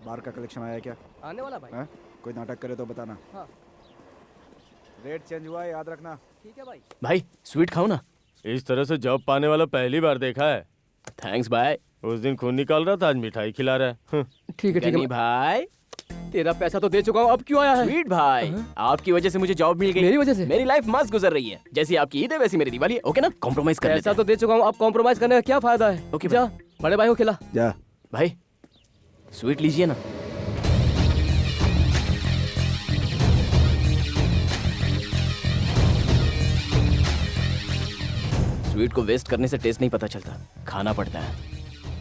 बार का कलेक्शन आया क्या? आने वाला भाई। है? कोई नाटक करे तो बताना। हाँ रेट चेंज हुआ है, याद रखना। ठीक है भाई। भाई स्वीट खाओ ना। इस तरह से जॉब पाने वाला पहली बार देखा है। थैंक्स भाई। उस दिन खून निकाल रहा था, आज मिठाई खिला रहा है। ठीक है गनी भाई, तेरा पैसा तो दे चुका हूँ, अब क्यों आया है? स्वीट भाई, आपकी वजह से मुझे जॉब मिल गई। मेरी वजह से? मेरी लाइफ मस्त गुजर रही है। जैसी आपकी ईद है वैसी मेरी दिवाली है। ओके ना, कॉम्प्रोमाइज कर लेते पैसा हैं। तो दे चुका हूँ, अब कॉम्प्रोमाइज करने का क्या फायदा है? ओके जा बड़े भाई को खिला। जा। भाई स्वीट लीजिए ना। स्वीट को वेस्ट करने से टेस्ट नहीं पता चलता, खाना पड़ता है।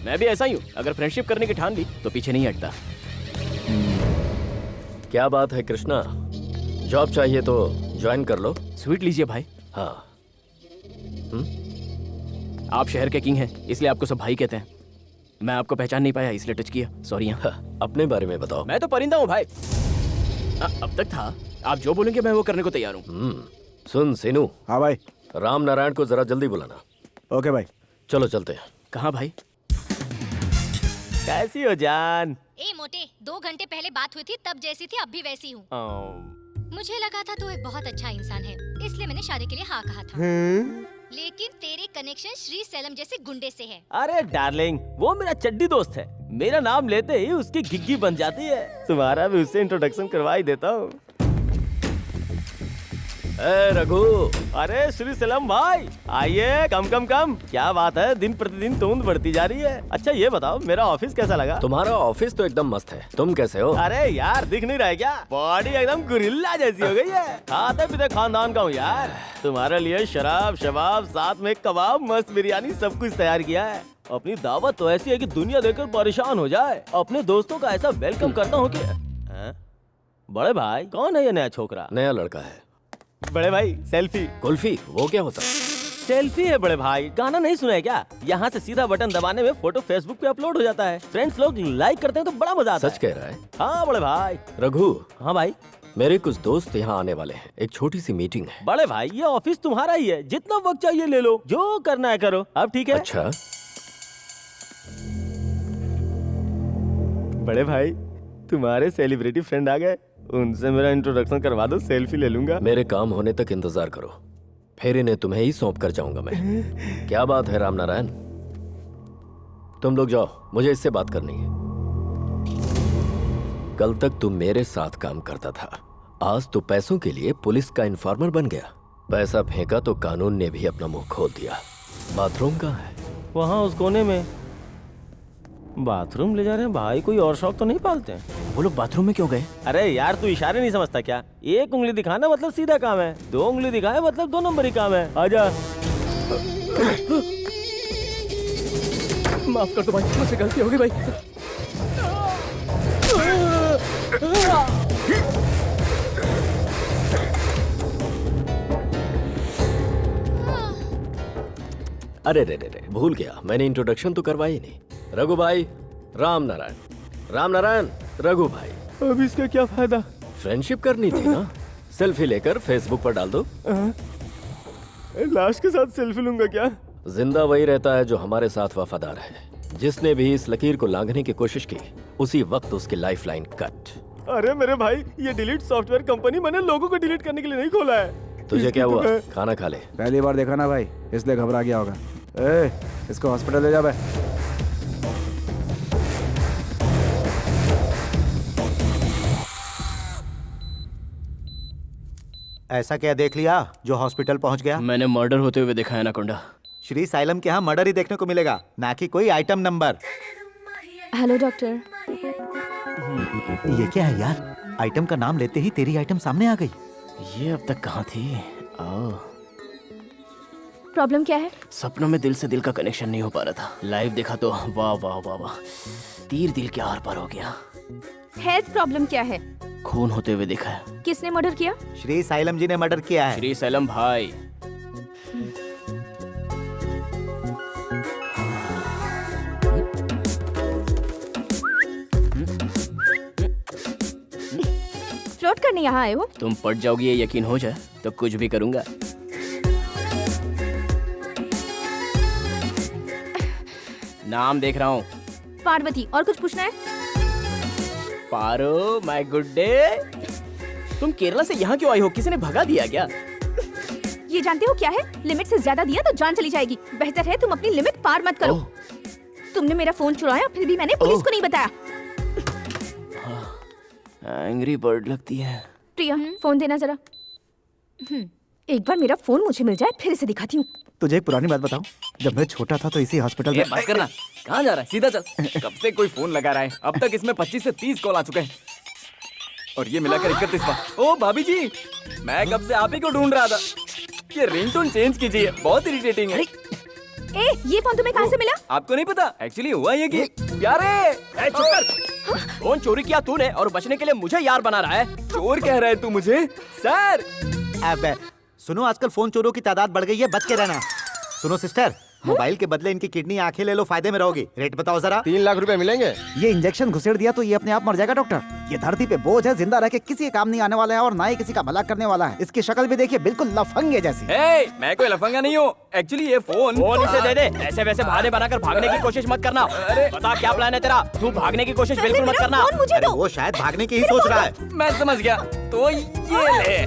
मैं भी ऐसा ही हूँ, अगर फ्रेंडशिप करने की ठान ली तो पीछे नहीं हटता। क्या बात है कृष्णा, जॉब चाहिए तो ज्वाइन कर लो। स्वीट लीजिए भाई। हाँ। आप शहर के किंग हैं, इसलिए आपको सब भाई कहते हैं। मैं आपको पहचान नहीं पाया इसलिए टच किया, सॉरी। अपने बारे में बताओ। मैं तो परिंदा हूँ भाई। अब तक था, आप जो बोलेंगे मैं वो करने को तैयार हूँ। सुन सीनू, हाँ भाई। राम नारायण को जरा जल्दी बुलाना। ओके भाई। चलो चलते हैं। कहाँ भाई? कैसी हो जान? ए मोटे, 2 घंटे पहले बात हुई थी तब जैसी थी अब भी वैसी हूँ। मुझे लगा था तू एक बहुत अच्छा इंसान है, इसलिए मैंने शादी के लिए हाँ कहा था। लेकिन तेरे कनेक्शन श्री सैलम जैसे गुंडे से है। अरे डार्लिंग, वो मेरा चड्डी दोस्त है। मेरा नाम लेते ही उसकी घिग्गी बन जाती है। तुम्हारा भी उससे इंट्रोडक्शन करवा ही देता हूँ। ए रघु। अरे श्री सैलम भाई, आइए। कम। क्या बात है, दिन प्रतिदिन तूंद बढ़ती जा रही है। अच्छा ये बताओ, मेरा ऑफिस कैसा लगा? तुम्हारा ऑफिस तो एकदम मस्त है, तुम कैसे हो? अरे यार, दिख नहीं रहा है क्या? बॉडी एकदम गुरिल्ला जैसी हो गई है। खाते पीते खानदान का हूँ यार। तुम्हारे लिए शराब शबाब, साथ में कबाब, मस्त बिरयानी, सब कुछ तैयार किया है। अपनी दावत तो ऐसी है कि दुनिया देखकर परेशान हो जाए। अपने दोस्तों का ऐसा वेलकम करता हूँ कि बड़े भाई, कौन है ये नया छोकरा? नया लड़का है। बड़े भाई सेल्फी। कुल्फी, वो क्या होता है? सेल्फी है बड़े भाई, गाना नहीं सुना है क्या? यहाँ से सीधा बटन दबाने में फोटो फेसबुक पे अपलोड हो जाता है। फ्रेंड्स लोग लाइक करते हैं तो बड़ा मजा आता है। सच कह रहा है? हाँ बड़े भाई। रघु। हाँ भाई। मेरे कुछ दोस्त यहाँ आने वाले हैं, एक छोटी सी मीटिंग है। बड़े भाई, ये ऑफिस तुम्हारा ही है, जितना वक्त चाहिए ले लो, जो करना है करो। अब ठीक है? अच्छा। बड़े भाई, तुम्हारे सेलिब्रिटी फ्रेंड आ गए, उनसे मेरा इंट्रोडक्शन करवा दो, सेल्फी ले लूंगा। मेरे काम होने तक इंतजार करो, फिर इन्हें तुम्हें ही सौंप कर जाऊंगा मैं। क्या बात है राम नारायण, तुम लोग जाओ, मुझे इससे बात करनी है। कल तक तुम मेरे साथ काम करता था, आज तो पैसों के लिए पुलिस का इन्फॉर्मर बन गया। पैसा फेंका तो कानून ने भी अपना मुंह खोल दिया। बाथरूम कहाँ है? वहाँ उस कोने में। बाथरूम ले जा रहे हैं भाई, कोई और शौक तो नहीं पालते हैं? वो लोग बाथरूम में क्यों गए? अरे यार, तू इशारे नहीं समझता क्या? एक उंगली दिखाना मतलब सीधा काम है, 2 उंगली दिखाए मतलब 2 नंबरी काम है। आजा। माफ कर दो भाई, मुझसे गलती हो गई भाई। अरे रे, भूल गया, मैंने इंट्रोडक्शन तो करवाई ही नहीं। रघु भाई, राम नारायण। राम नारायण, रघु भाई। अब इसका क्या फायदा? फ्रेंडशिप करनी थी ना, सेल्फी लेकर फेसबुक पर डाल दो। लाश के साथ सेल्फी लूंगा क्या? जिंदा वही रहता है जो हमारे साथ वफादार है। जिसने भी इस लकीर को लांघने की कोशिश की, उसी वक्त उसकी लाइफलाइन कट। अरे मेरे भाई, ये डिलीट सॉफ्टवेयर कंपनी मैंने लोगों को डिलीट करने के लिए नहीं खोला है। तुझे क्या हुआ? खाना खा ले। पहली बार देखा ना भाई, इसलिए घबरा गया होगा। ए, इसको हॉस्पिटल ले जा बे। ऐसा क्या देख लिया जो हॉस्पिटल पहुंच गया? मैंने मर्डर होते हुए देखा है एनाकोंडा। श्री साइलम के यहाँ मर्डर ही देखने को मिलेगा, ना कि कोई आइटम नंबर। Hello doctor. ये क्या है यार, आइटम का नाम लेते ही तेरी आइटम सामने आ गई। ये अब तक कहाँ थी? प्रॉब्लम क्या है? सपनों में दिल से दिल का कनेक्शन नहीं हो पा रहा था, लाइव देखा तो वाह वाह वाह वाह, तीर दिल के आर पार हो गया। हेल्थ प्रॉब्लम क्या है? खून होते हुए देखा है। किसने मर्डर किया? श्री साइलम जी ने मर्डर किया है। श्री सैलम भाई। फ्लर्ट करने यहाँ आए हो? तुम पट जाओगी ये यकीन हो जाए तो कुछ भी करूंगा। नाम देख रहा हूँ। पार्वती। और कुछ पूछना है? पारो माय गुड डे। तुम केरला से यहाँ क्यों आई हो? किसी ने भगा दिया क्या? ये जानते हो क्या है? लिमिट से ज्यादा दिया तो जान चली जाएगी। बेहतर है तुम अपनी लिमिट पार मत करो। तुमने मेरा फोन चुराया, फिर भी मैंने पुलिस को नहीं बताया। एंग्री बर्ड लगती है। प्रिया, फोन देना जरा। एक बार मेरा फोन मुझे मिल जाए, फिर इसे दिखाती हूँ। तुझे एक पुरानी बात बताऊं? जब मैं छोटा था तो इसी हॉस्पिटल में बस करना, कहाँ जा रहा है? सीधा चल। कब से कोई फोन लगा रहा है, अब तक इसमें 25 से 30 कॉल आ चुके हैं और ये मिलाकर 31वां। ओ भाभी जी, मैं कब से आप ही को ढूंढ रहा था। ये रिंगटोन चेंज कीजिए, बहुत इरिटेटिंग है। ए, ये फोन तुम्हें कहाँ से मिला? आपको नहीं पता? एक्चुअली हुआ ये कि प्यारे चुप कर। फोन चोरी किया तूने और बचने के लिए मुझे यार बना रहा है। चोर कह रहा है तू मुझे? सर अब सुनो, आजकल फोन चोरों की तादाद बढ़ गई है, बच के रहना। सुनो सिस्टर, मोबाइल के बदले इनकी किडनी आंखें ले लो, फायदे में रहोगी। रेट बताओ जरा। 3 लाख रुपए मिलेंगे। ये इंजेक्शन घुसेड़ दिया तो ये अपने आप मर जाएगा डॉक्टर। ये धरती पे बोझ है, जिंदा रह के किसी काम नहीं आने वाला है और ना ही किसी का भला करने वाला है। इसकी शक्ल भी देखिए, बिल्कुल लफंगे जैसी। मैं कोई लफंगा नहीं हूँ। एक्चुअली ये फोन इसे दे दे। ऐसे वैसे बहाने बनाकर भागने की कोशिश मत करना। बता क्या प्लान है तेरा? तू भागने की कोशिश बिल्कुल मत करना। फोन मुझे दो। वो शायद भागने की ही सोच रहा है। मैं समझ गया, तो ये ले।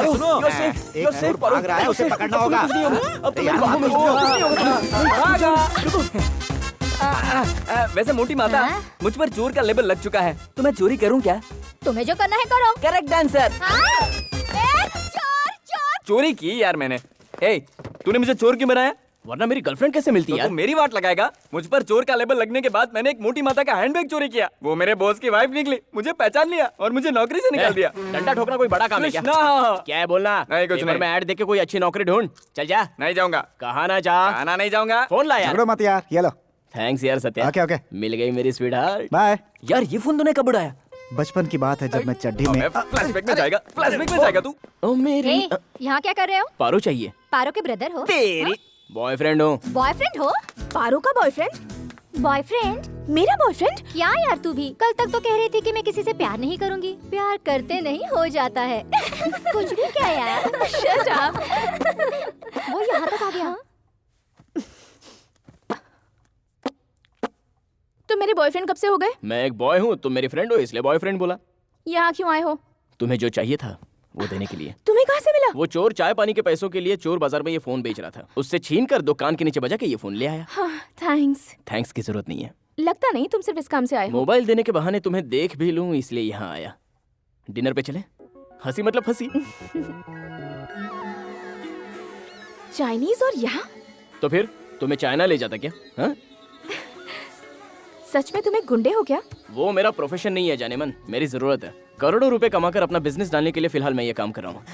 सुनो, एक चोर भाग रहा है, उसे पकड़ना होगा। अब तुम्हारी बाहों में वैसे मोटी माता, मुझ पर चोर का लेबल लग चुका है, तो मैं चोरी करूं क्या? तुम्हें जो करना है करो। Correct answer. चोरी की यार मैंने। हे, तूने मुझे चोर क्यों बनाया? वरना मेरी गर्लफ्रेंड कैसे मिलती तो है? तू मेरी वाट लगाएगा? मुझ पर चोर का लेबल लगने के बाद मैंने एक मोटी माता का हैंडबैग चोरी किया। वो मेरे बॉस की वाइफ निकली, मुझे पहचान लिया और मुझे नौकरी से निकाल दिया। डंडा ठोकना कोई बड़ा काम है क्या? कृष्णा! क्या है बोलना? नहीं, कुछ पेपर नहीं। में ऐड देख के कोई अच्छी नौकरी ढूंढ। चल जा। नहीं जाऊंगा। कहा ना जा। खाना नहीं जाऊंगा। फोन ला यार। झगड़ो मत यार, ये लो। थैंक्स यार सत्या। ओके। मिल गई मेरी स्वीट हार्ट। बाय। यार ये फोन तूने कब उड़ाया? बचपन की बात है जब मैं चड्डी में। फ्लैशबैक में जाएगा, फ्लैशबैक में जाएगा तू। ओ मेरी यहाँ क्या कर रहे हो? पारो चाहिए। पारो के ब्रदर हो? तेरी बॉयफ्रेंड हो। बॉयफ्रेंड हो? पारो का बॉयफ्रेंड? बॉयफ्रेंड? मेरा बॉयफ्रेंड? क्या यार, तू भी कल तक तो कह रही थी कि मैं किसी से प्यार नहीं करूंगी। प्यार करते नहीं हो जाता है। कुछ भी क्या यार। Shut up. वो यहाँ तक आ गया। तुम मेरे बॉयफ्रेंड कब से हो गए? मैं एक बॉय हूँ, तुम मेरी फ्रेंड हो, इसलिए बॉयफ्रेंड बोला। यहाँ क्यों आए हो? तुम्हें जो चाहिए था वो देने के लिए। तुम्हें कहाँ से मिला? वो चोर चाय पानी के पैसों के लिए चोर बाजार में ये फोन बेच रहा था। उससे छीन कर दुकान के नीचे बजा के ये फोन ले आया। हाँ, थैंक्स। थैंक्स की जरूरत नहीं है। लगता नहीं तुम सिर्फ इस काम से आए हो। मोबाइल देने के बहाने तुम्हें देख भी लूं, इसलिए यहाँ आया। डिनर पे चले? हंसी मतलब हंसी। चाइनीज और यहाँ? तो फिर तुम्हें चाइना ले जाता क्या? हाँ? सच में तुम्हें गुंडे हो क्या? वो मेरा प्रोफेशन नहीं है जाने मन, मेरी जरूरत है। करोड़ों रुपए कमाकर अपना बिजनेस डालने के लिए फिलहाल मैं ये काम कर रहा हूँ।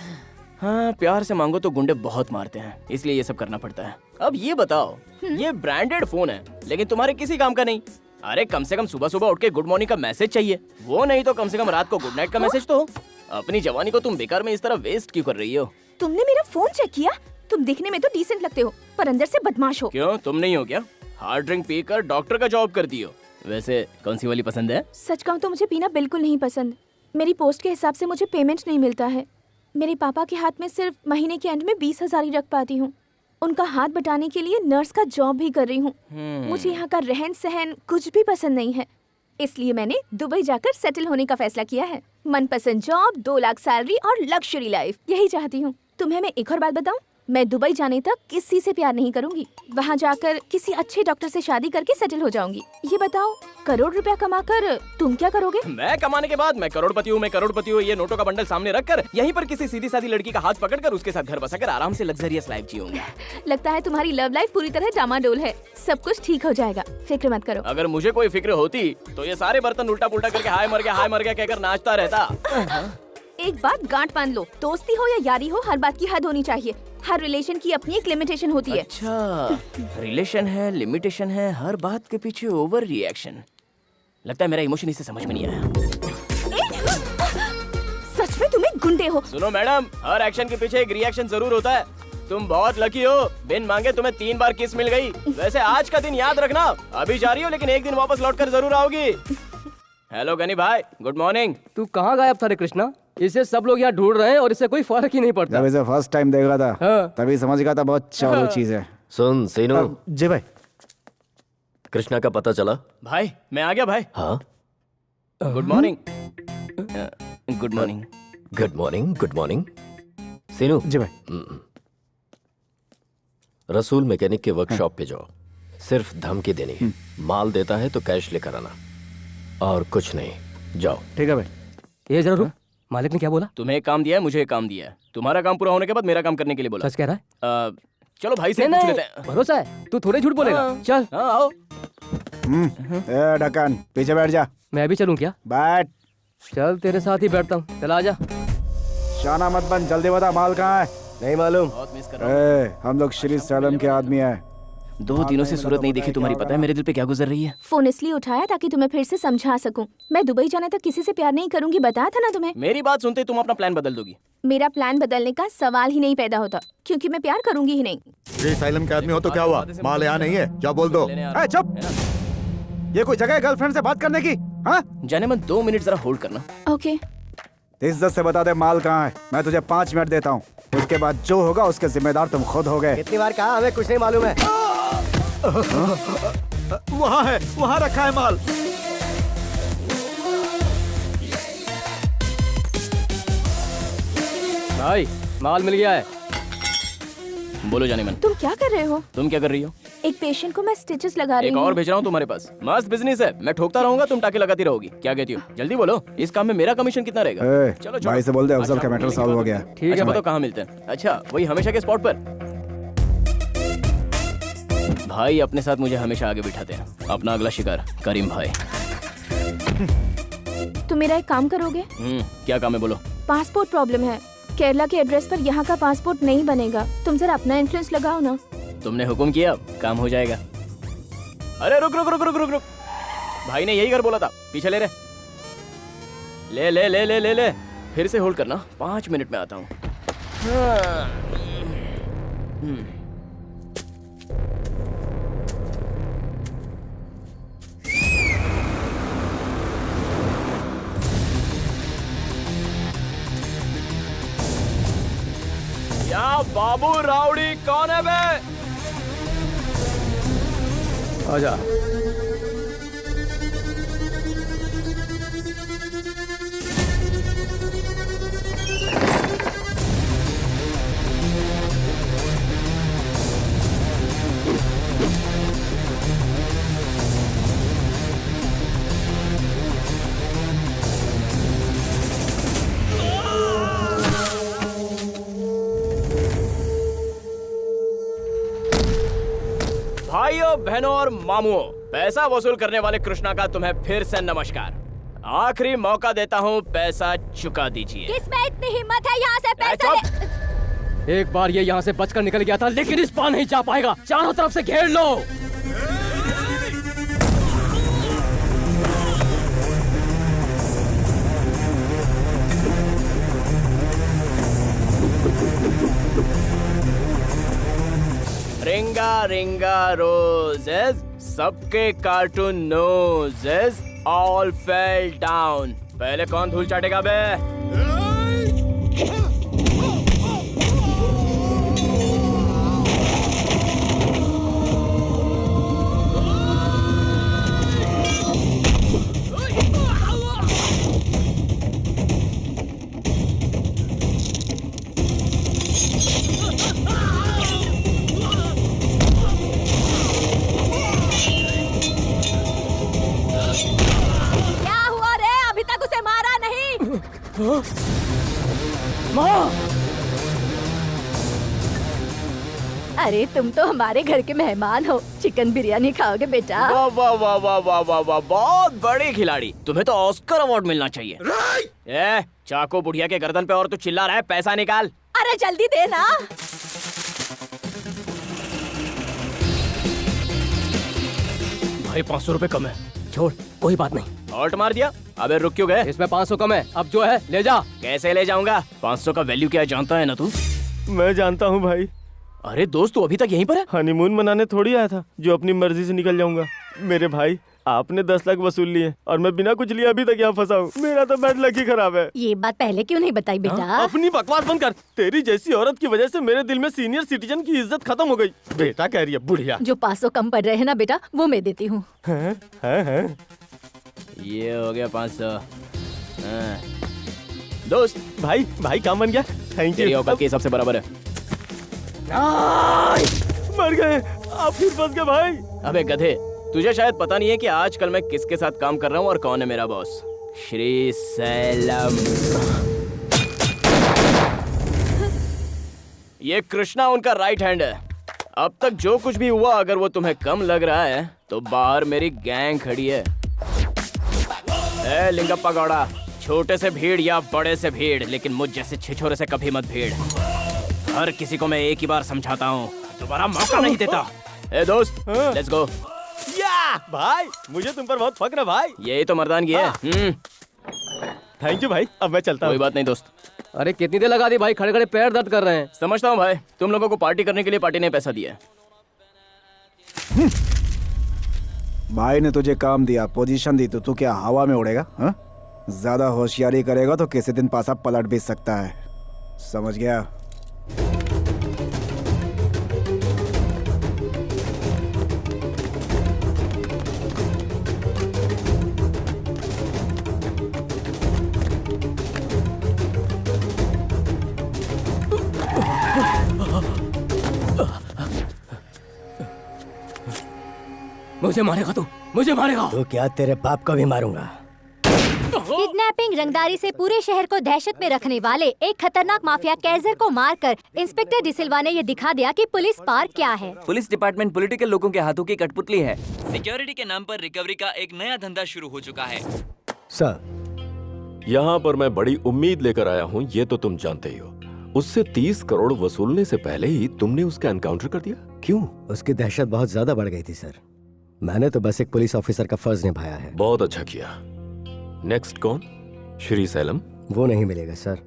हाँ, प्यार से मांगो तो गुंडे बहुत मारते हैं, इसलिए ये सब करना पड़ता है। अब ये बताओ, ये ब्रांडेड फोन है लेकिन तुम्हारे किसी काम का नहीं। अरे कम से कम सुबह सुबह उठ के गुड मॉर्निंग का मैसेज चाहिए, वो नहीं तो कम से कम रात को गुड नाइट का मैसेज तो हो। अपनी जवानी को तुम बेकार में इस तरह वेस्ट क्यों कर रही हो? तुमने मेरा फोन चेक किया? तुम दिखने में तो डिसेंट लगते हो, पर अंदर से बदमाश हो। क्यों, तुम नहीं हो क्या? हार्ड ड्रिंक पीकर डॉक्टर का जॉब करती हो। वैसे कौन सी वाली पसंद है? सच कहूँ तो मुझे पीना बिल्कुल नहीं पसंद। मेरी पोस्ट के हिसाब से मुझे पेमेंट नहीं मिलता है। मेरे पापा के हाथ में सिर्फ महीने के एंड में 20,000 ही रख पाती हूँ। उनका हाथ बटाने के लिए नर्स का जॉब भी कर रही हूँ। मुझे यहाँ का रहन सहन कुछ भी पसंद नहीं है, इसलिए मैंने दुबई जाकर सेटल होने का फैसला किया है। मनपसंद जॉब, 2 लाख सैलरी और लग्जरी लाइफ, यही चाहती हूँ। तुम्हें मैं एक और बात बताऊँ, मैं दुबई जाने तक किसी से प्यार नहीं करूंगी। वहाँ जाकर किसी अच्छे डॉक्टर से शादी करके सेटल हो जाऊंगी। ये बताओ, करोड़ रुपया कमाकर तुम क्या करोगे? मैं कमाने के बाद मैं करोड़पति हूँ, ये नोटों का बंडल सामने रखकर यहीं पर किसी सीधी सादी लड़की का हाथ पकड़कर उसके साथ घर बसाकर आराम से लग्जरियस लाइफ जीऊंगा। लगता है तुम्हारी लव लाइफ पूरी तरह डामाडोल है। सब कुछ ठीक हो जाएगा, फिक्र मत करो। अगर मुझे कोई फिक्र होती तो ये सारे बर्तन उल्टा पुल्टा करके हाय मर गया कहकर नाचता रहता। एक बात गांठ बांध लो, दोस्ती हो या यारी हो, हर बात की हद होनी चाहिए। हर रिलेशन की अपनी एक लिमिटेशन होती है। अच्छा, रिलेशन है, लिमिटेशन है, हर बात के पीछे ओवर रिएक्शन। लगता है मेरा इमोशन इसे समझ में नहीं आया। सच में तुम्हें गुंडे हो? सुनो मैडम, हर एक्शन के पीछे एक रिएक्शन जरूर होता है। तुम बहुत लकी हो, बिन मांगे तुम्हें 3 बार किस मिल गई। वैसे आज का दिन याद रखना, अभी जा रही हो लेकिन एक दिन वापस लौट कर जरूर आओगी। हेलो गनी भाई, गुड मॉर्निंग। तू कहाँ गायब था रे कृष्णा? इसे सब लोग यहाँ ढूंढ रहे हैं और इसे कोई फर्क ही नहीं पड़ता। जब इसे फर्स्ट टाइम देखा था हाँ। तभी समझ गया था बहुत चालू चीज है। सुन सीनू, जी भाई। कृष्णा का पता चला? भाई मैं आ गया भाई। हाँ, good morning. Good morning. Good morning, good morning. Seenu ji भाई। रसूल मैकेनिक के वर्कशॉप पे जाओ, सिर्फ धमकी देनी है। माल देता है तो कैश लेकर आना, और कुछ नहीं। जाओ। ठीक है भाई। ये जरा रुक, मालिक ने क्या बोला? तुम्हें एक काम दिया है, मुझे एक काम दिया है। तुम्हारा काम पूरा होने के बाद मेरा काम करने के लिए बोला। सच कह रहा है? चलो भाई से पूछ लेते हैं। भरोसा है, तू थोड़े झूठ बोलेगा। चल। हाँ आओ। ए ढक्कन, पीछे बैठ जा। मैं भी चलूं क्या? बैठ। चल तेरे साथ ही बैठता हूँ। चल आजा। शाना मत बन, जल्दी बता माल कहाँ है? नहीं मालूम। बहुत मिस कर रहा हूँ। हम लोग श्री सैलम के आदमी हैं। 2 दिनों से सूरत नहीं दिखी। तुम्हारी पता है मेरे दिल पे क्या गुजर रही है? फोन इसलिए उठाया ताकि तुम्हें फिर से समझा सकूं। मैं दुबई जाने तक किसी से प्यार नहीं करूंगी, बताया था ना तुम्हें। मेरी बात सुनते ही तुम अपना प्लान बदल दोगी। मेरा प्लान बदलने का सवाल ही नहीं पैदा होता, क्योंकि मैं प्यार करूंगी ही नहीं। श्री साइलम के आदमी हो तो क्या हुआ? माल यहाँ नहीं है, जा बोल दो। ए चुप, ये कोई जगह है गर्लफ्रेंड से बात करने की? हाँ जाने मन 2 मिनट जरा होल्ड करना। ओके। इज्जत से बता दे माल कहाँ है। मैं तुझे 5 मिनट देता हूँ, उसके बाद जो होगा उसके जिम्मेदार तुम खुद हो गए। कितनी बार कहा, हमें कुछ नहीं मालूम है। वहाँ है, वहाँ रखा है माल। भाई माल मिल गया है। बोलो जाने मन। तुम क्या कर रहे हो? तुम क्या कर रही हो? एक पेशेंट को मैं स्टिचेस लगा रही एक हूँ। और भेज रहा हूँ तुम्हारे पास। मस्त बिजनेस है। मैं ठोकता रहूंगा, तुम टाके लगाती रहोगी। क्या कहती हो? जल्दी बोलो, इस काम में मेरा कमीशन कितना रहेगा? चलो भाई से बोल दे, अफजल का मैटर सॉल्व हो गया। ठीक है। बताओ कहाँ मिलते हैं? अच्छा वही हमेशा के स्पॉट पर। भाई अपने साथ मुझे हमेशा आगे बिठाते हैं। अपना अगला शिकार करीम भाई। तुम मेरा एक काम करोगे? क्या काम है बोलो? पासपोर्ट प्रॉब्लम है। केरला के एड्रेस पर यहाँ का पासपोर्ट नहीं बनेगा। तुम जरा अपना इन्फ्लुएंस लगाओ ना। तुमने हुक्म किया, काम हो जाएगा। अरे रुक रुक रुक रुक रुक रुक। भाई ने यही कर बोला था। पीछे ले रे। ले ले ले ले ले ले। फिर से होल्ड करना, 5 मिनट में आता हूँ। क्या बाबू राउडी कौन है बे? आजा। भाइयों बहनों और मामुओं, पैसा वसूल करने वाले कृष्णा का तुम्हें फिर से नमस्कार। आखिरी मौका देता हूँ, पैसा चुका दीजिए। किसमें इतनी हिम्मत है यहाँ से पैसा ले... एक बार ये यहाँ से बचकर निकल गया था, लेकिन इस पार नहीं जा पाएगा। चारों तरफ से घेर लो। रिंगा रिंगा रोजेस, सबके cartoon noses all fell down. पहले कौन धूल चाटेगा बे? माँ! अरे तुम तो हमारे घर के मेहमान हो, चिकन बिरयानी खाओगे बेटा? वाह वाह वाह वाह वाह वाह वाह, बहुत बड़े खिलाड़ी। तुम्हें तो ऑस्कर अवार्ड मिलना चाहिए। ए, चाकू बुढ़िया के गर्दन पे और तू चिल्ला रहा है, पैसा निकाल। अरे जल्दी दे ना। भाई 500 रुपए कम है। छोड़, कोई बात नहीं। हॉल्ट मार दिया। अबे रुक क्यों गए? इसमें 500 कम है, अब जो है ले जा। कैसे ले जाऊंगा? 500 का वैल्यू क्या जानता है ना तू? मैं जानता हूँ भाई। अरे दोस्त तू अभी तक यहीं पर है? हनीमून मनाने थोड़ी आया था जो अपनी मर्जी से निकल जाऊंगा। मेरे भाई आपने 10 लाख वसूल लिए और मैं बिना कुछ लिए अभी तक यहाँ फंसा हूँ। मेरा तो बैड लक ही खराब है। ये बात पहले क्यों नहीं बताई बेटा? अपनी बकवास बंद कर। तेरी जैसी औरत की वजह से मेरे दिल में सीनियर सिटीजन की इज्जत खत्म हो गई। बेटा कह रही है बुढ़िया। जो 500 कम पड़ रहे हैं ना बेटा, वो मैं देती हूँ। ये हो गया 500। दोस्त भाई काम बन गया। थैंक तेरी यू। औकात के हिसाब से बराबर है। मर गए आप, फिर फंस गए भाई। अबे गधे, तुझे शायद पता नहीं है कि आजकल मैं किसके साथ काम कर रहा हूँ और कौन है मेरा बॉस। श्री सैलम। ये कृष्णा उनका राइट हैंड है। अब तक जो कुछ भी हुआ, अगर वो तुम्हें कम लग रहा है तो बाहर मेरी गैंग खड़ी है। ए लिंगप्पा गौड़ा, छोटे से भीड़ या बड़े से भीड़, लेकिन मुझ जैसे छिछोरे से कभी मत भीड़। हर किसी को मैं एक ही बार समझाता हूँ, दोबारा मौका नहीं देता। ए दोस्त, लेट्स गो। या भाई, मुझे तुम पर बहुत फक्र है भाई। यही तो मर्दानगी है। थैंक यू भाई, अब मैं चलता हूँ। कोई बात नहीं दोस्त। अरे कितनी देर लगा दी भाई, खड़े खड़े पैर दर्द कर रहे हैं। समझता हूँ भाई, तुम लोगों को पार्टी करने के लिए पार्टी ने पैसा दिया है। भाई ने तुझे काम दिया, पोजीशन दी, तो तू क्या हवा में उड़ेगा? हाँ? ज्यादा होशियारी करेगा तो किसी दिन पासा पलट भी सकता है, समझ गया? मुझे मारेगा तू, मुझे मारेगा। तो क्या तेरे बाप को भी मारूंगा। किडनैपिंग, रंगदारी से पूरे शहर को दहशत में रखने वाले एक खतरनाक माफिया कैजर को मारकर इंस्पेक्टर डिसिल्वा ने ये दिखा दिया कि पुलिस पार क्या है। पुलिस डिपार्टमेंट पॉलिटिकल लोगों के हाथों की कठपुतली है। सिक्योरिटी के नाम पर रिकवरी का एक नया धंधा शुरू हो चुका है। सर, यहाँ पर मैं बड़ी उम्मीद लेकर आया हूँ, ये तो तुम जानते ही हो। उससे 30 करोड़ वसूलने से पहले ही तुमने उसका एनकाउंटर कर दिया, क्यों? उसकी दहशत बहुत ज्यादा बढ़ गई थी सर। मैंने तो बस एक पुलिस ऑफिसर का फर्ज निभाया है। बहुत अच्छा किया। नेक्स्ट कौन? श्री सैलम? वो नहीं मिलेगा सर,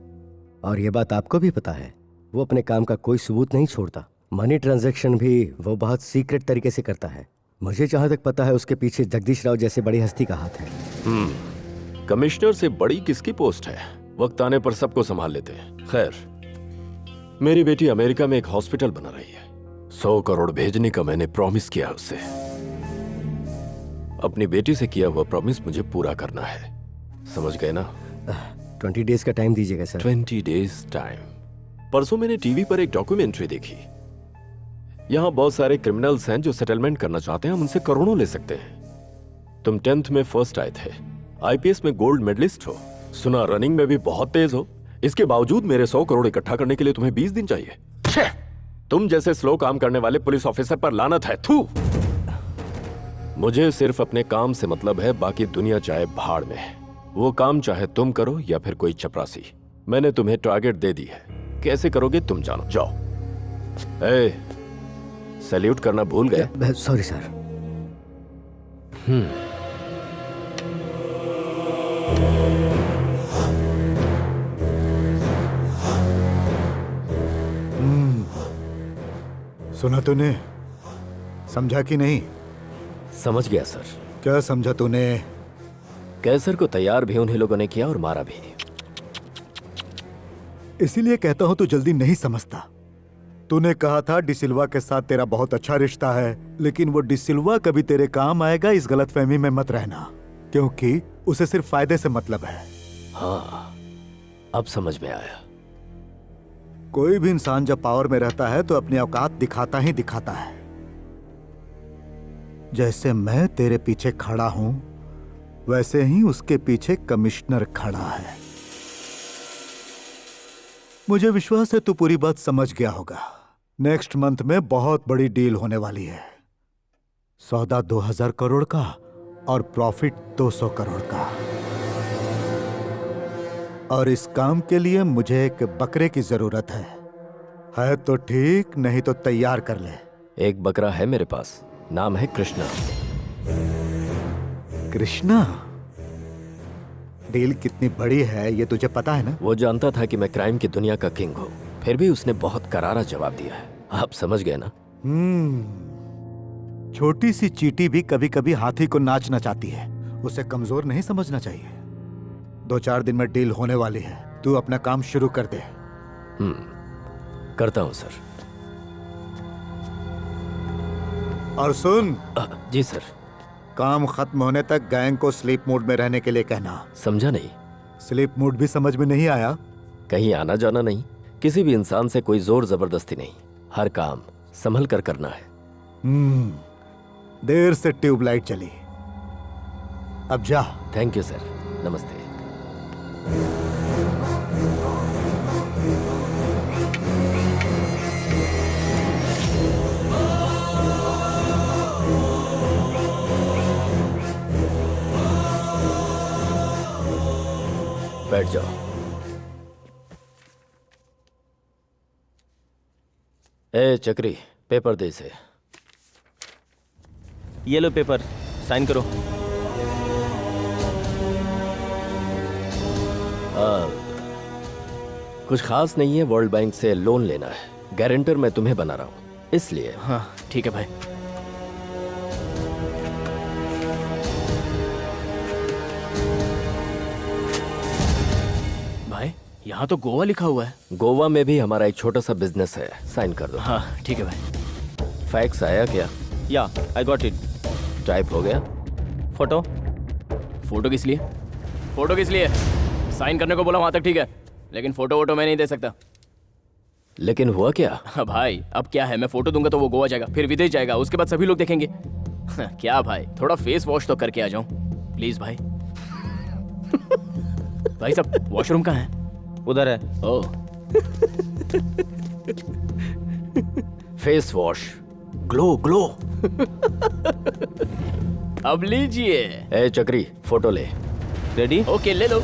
और ये बात आपको भी पता है। वो अपने काम का कोई सबूत नहीं छोड़ता। मनी ट्रांजैक्शन भी वो बहुत सीक्रेट तरीके से करता है। मुझे जहां तक पता है उसके पीछे जगदीश राव जैसे बड़ी हस्ती का हाथ है। कमिश्नर से बड़ी किसकी पोस्ट है? वक्त आने पर सबको संभाल लेते हैं। खैर, मेरी बेटी अमेरिका में एक हॉस्पिटल बना रही है। 100 करोड़ भेजने का मैंने प्रॉमिस किया उससे। अपनी बेटी से किया हुआ प्रॉमिस मुझे पूरा करना है, समझ गए ना? 20 डेज का टाइम दीजिएगा सर। 20 days time? परसों मैंने टीवी पर एक डॉक्यूमेंट्री देखी। यहाँ बहुत सारे क्रिमिनल्स हैं जो सेटलमेंट करना चाहते हैं, हम उनसे करोड़ों ले सकते हैं। तुम 10th में फर्स्ट आए थे, IPS में गोल्ड मेडलिस्ट हो, सुना रनिंग में भी बहुत तेज हो। इसके बावजूद मेरे 100 करोड़ इकट्ठा करने के लिए तुम्हें 20 दिन चाहिए। तुम जैसे स्लो काम करने वाले पुलिस ऑफिसर पर लानत है। थू! मुझे सिर्फ अपने काम से मतलब है, बाकी दुनिया चाहे भाड़ में। वो काम चाहे तुम करो या फिर कोई चपरासी। मैंने तुम्हें टारगेट दे दी है, कैसे करोगे तुम जानो। जाओ। सैल्यूट करना भूल गए? Sorry sir. सुना तूने? समझा कि नहीं? समझ गया सर। क्या समझा तूने? कैसर को तैयार भी उन्हीं लोगों ने किया और मारा भी। इसीलिए कहता हूं तू जल्दी नहीं समझता। तूने कहा था डिसिल्वा के साथ तेरा बहुत अच्छा रिश्ता है, लेकिन वो डिसिल्वा कभी तेरे काम आएगा इस गलतफहमी में मत रहना, क्योंकि उसे सिर्फ फायदे से मतलब है। हाँ, अब समझ में आया। कोई भी इंसान जब पावर में रहता है तो अपनी औकात दिखाता ही दिखाता है। जैसे मैं तेरे पीछे खड़ा हूं, वैसे ही उसके पीछे कमिश्नर खड़ा है। मुझे विश्वास है तू पूरी बात समझ गया होगा। नेक्स्ट मंथ में बहुत बड़ी डील होने वाली है। सौदा 2000 करोड़ का और प्रॉफिट 200 करोड़ का। और इस काम के लिए मुझे एक बकरे की जरूरत है तो ठीक, नहीं तो तैयार कर ले। एक बकरा है मेरे पास, नाम है कृष्णा। कृष्णा? डील कितनी बड़ी है ये तुझे पता है ना? वो जानता था कि मैं क्राइम की दुनिया का किंग हूँ, फिर भी उसने बहुत करारा जवाब दिया है। आप समझ गए ना? छोटी सी चींटी भी कभी कभी हाथी को नाचना चाहती है, उसे कमजोर नहीं समझना चाहिए। 2-4 दिन में डील होने वाली है, तू अपना काम शुरू कर दे। करता हूँ सर। और सुन। जी सर। काम खत्म होने तक गैंग को स्लीप मोड में रहने के लिए कहना। समझा नहीं? स्लीप मोड भी समझ में नहीं आया? कहीं आना जाना नहीं, किसी भी इंसान से कोई जोर जबरदस्ती नहीं, हर काम संभल कर करना है। देर से ट्यूबलाइट चली, अब जा। थैंक यू सर, नमस्ते। बैठ जाओ। ए चक्री, पेपर दे इसे। ये लो पेपर, साइन करो। कुछ खास नहीं है, वर्ल्ड बैंक से लोन लेना है, गारंटर मैं तुम्हें बना रहा हूँ, इसलिए। हाँ ठीक है भाई। भाई यहाँ तो गोवा लिखा हुआ है। गोवा में भी हमारा एक छोटा सा बिजनेस है, साइन कर दो। हाँ ठीक है भाई। फैक्स आया क्या? या आई गॉट इट। टाइप हो गया? फोटो? फोटो किस लिए? फोटो किस लिए? साइन करने को बोला वहां तक ठीक है, लेकिन फोटो वोटो मैं नहीं दे सकता। लेकिन हुआ क्या? हाँ भाई अब क्या है, मैं फोटो दूंगा तो वो गोवा जाएगा, फिर विदेश जाएगा, उसके बाद सभी लोग देखेंगे। क्या भाई, थोड़ा फेस वॉश तो करके आ जाऊं प्लीज भाई। भाई साहब वॉशरूम कहाँ है? उधर है। ओ फेस वॉश, ग्लो ग्लो। अब लीजिए। ए चक्री, फोटो ले। रेडी? ओके ले लो।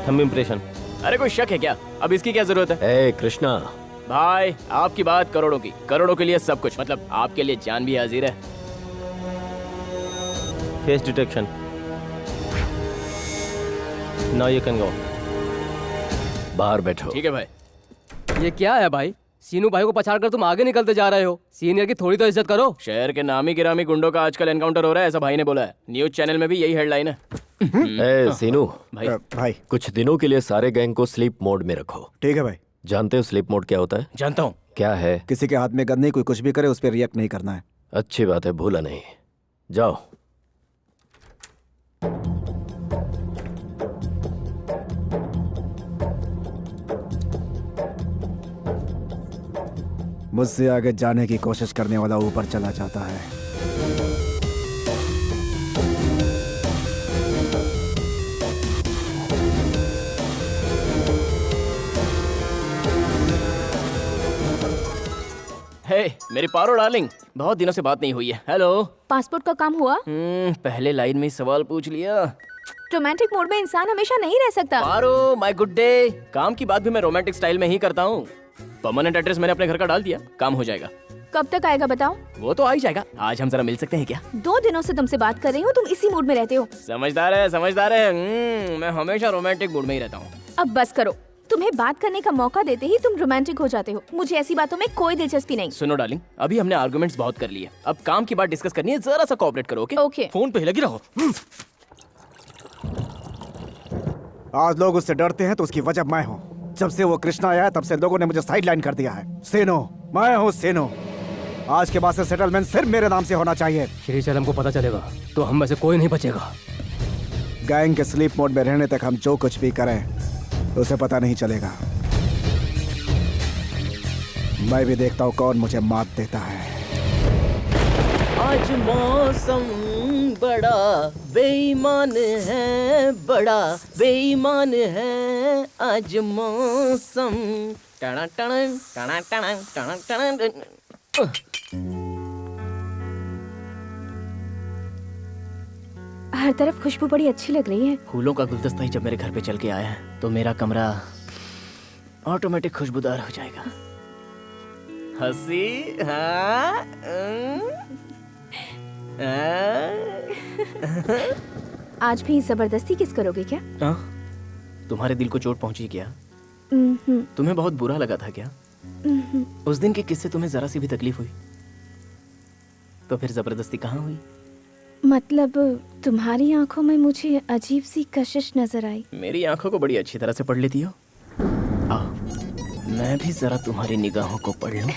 Thumb impression. अरे कोई शक है क्या? अब इसकी क्या जरूरत है? ए कृष्णा भाई आपकी बात करोड़ों की, करोड़ों के लिए सब कुछ, मतलब आपके लिए जान भी हाजिर है। Face detection. Now you can go. बाहर बैठो। ठीक है भाई। ये क्या है भाई? सीनू भाई को पछाड़ कर तुम आगे निकलते जा रहे हो। सीनियर की थोड़ी तो इज्जत करो। शहर के नामी गिरामी गुंडों का आजकल एनकाउंटर हो रहा है, ऐसा भाई ने बोला है। न्यूज चैनल में भी यही हेडलाइन है। ए सीनू भाई कुछ दिनों के लिए सारे गैंग को स्लीप मोड में रखो। ठीक है भाई। जानते हो स्लीप मोड क्या होता है? जानता हूँ। क्या है? किसी के हाथ में गन नहीं, कोई कुछ भी करे उस पर रिएक्ट नहीं करना है। अच्छी बात है, भूला नहीं। जाओ। मुझसे आगे जाने की कोशिश करने वाला ऊपर चला जाता है। हे मेरी पारो डार्लिंग, बहुत दिनों से बात नहीं हुई है। हेलो। पासपोर्ट का काम हुआ? पहले लाइन में ही सवाल पूछ लिया। रोमांटिक मोड में इंसान हमेशा नहीं रह सकता। पारो माय गुड डे, काम की बात भी मैं रोमांटिक स्टाइल में ही करता हूँ। परमानेंट एड्रेस मैंने अपने घर का डाल दिया, काम हो जाएगा। कब तक आएगा बताओ? वो तो आ ही जाएगा। आज हम जरा मिल सकते हैं क्या? 2 दिनों से तुमसे बात कर रही हूँ, तुम इसी मूड में रहते हो। समझदार है समझदार है। मैं हमेशा रोमांटिक मूड में ही रहता हूँ। अब बस करो, तुम्हें बात करने का मौका देते ही तुम रोमांटिक हो जाते हो। मुझे ऐसी बातों में कोई दिलचस्पी नहीं। सुनो डार्लिंग, अभी हमने आर्गुमेंट्स बहुत कर लिए, अब काम की बात डिस्कस करनी है, जरा सा कोऑपरेट करो। Okay okay. फोन पे ही लगी रहो। आज लोग उससे डरते हैं तो उसकी वजह मैं हूँ। जब से वो कृष्णा आया तब से लोगों ने मुझे साइडलाइन कर दिया है। सेनो, मैं हूँ सेनो। आज के बाद से सेटलमेंट सिर्फ मेरे नाम से होना चाहिए। श्री सैलम को पता चलेगा तो हम में से कोई नहीं बचेगा। गैंग के स्लीप मोड में रहने तक हम जो कुछ भी करें उसे पता नहीं चलेगा। मैं भी देखता हूँ कौन मुझे मात देता है। आज मौसम बड़ा बेईमान है, बड़ा बेईमान है आज मौसम। टना टना टना टना टना टना। हर तरफ खुशबू बड़ी अच्छी लग रही है। फूलों का गुलदस्ता ही जब मेरे घर पे चल के आया है तो मेरा कमरा ऑटोमेटिक खुशबूदार हो जाएगा। हंसी हाँ? आज भी जबरदस्ती किस करोगे क्या? तुम्हारे दिल को चोट पहुंची क्या? तुम्हें बहुत बुरा लगा था क्या? उस दिन के किस्से तुम्हें जरा सी भी तकलीफ हुई तो फिर जबरदस्ती कहाँ हुई? मतलब तुम्हारी आंखों में मुझे अजीब सी कशिश नजर आई। मेरी आंखों को बड़ी अच्छी तरह से पढ़ लेती हो। आओ मैं भी जरा तुम्हारी निगाहों को पढ़ लूं।